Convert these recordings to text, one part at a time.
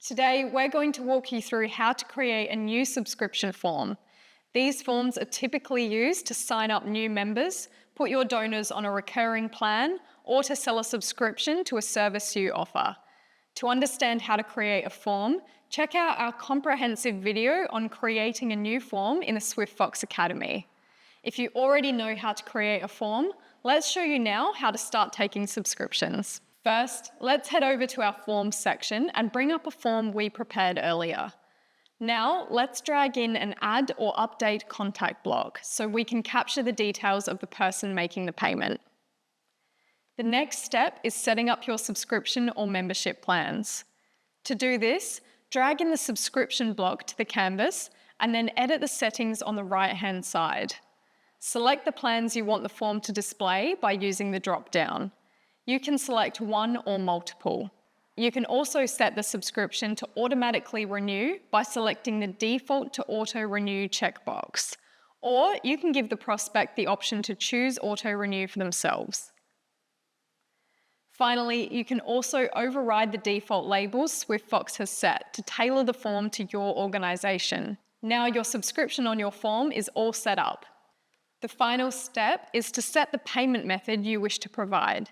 Today, we're going to walk you through how to create a new subscription form. These forms are typically used to sign up new members, put your donors on a recurring plan, or to sell a subscription to a service you offer. To understand how to create a form, check out our comprehensive video on creating a new form in the SwiftFox Academy. If you already know how to create a form, let's show you now how to start taking subscriptions. First, let's head over to our Forms section and bring up a form we prepared earlier. Now, let's drag in an add or update contact block so we can capture the details of the person making the payment. The next step is setting up your subscription or membership plans. To do this, drag in the subscription block to the canvas and then edit the settings on the right-hand side. Select the plans you want the form to display by using the drop-down. You can select one or multiple. You can also set the subscription to automatically renew by selecting the default to auto-renew checkbox, or you can give the prospect the option to choose auto-renew for themselves. Finally, you can also override the default labels SwiftFox has set to tailor the form to your organisation. Now your subscription on your form is all set up. The final step is to set the payment method you wish to provide.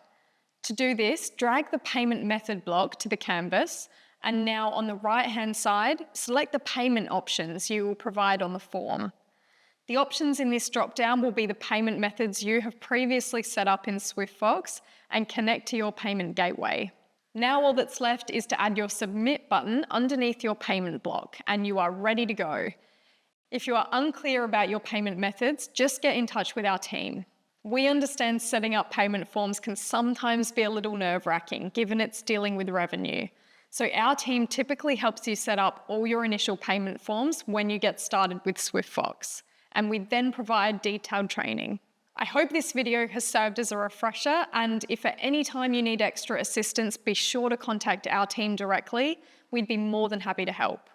To do this, drag the payment method block to the canvas, and now on the right-hand side, select the payment options you will provide on the form. The options in this drop-down will be the payment methods you have previously set up in SwiftFox and connect to your payment gateway. Now all that's left is to add your Submit button underneath your payment block, and you are ready to go. If you are unclear about your payment methods, just get in touch with our team. We understand setting up payment forms can sometimes be a little nerve-wracking, given it's dealing with revenue. So our team typically helps you set up all your initial payment forms when you get started with SwiftFox, and we then provide detailed training. I hope this video has served as a refresher, and if at any time you need extra assistance, be sure to contact our team directly. We'd be more than happy to help.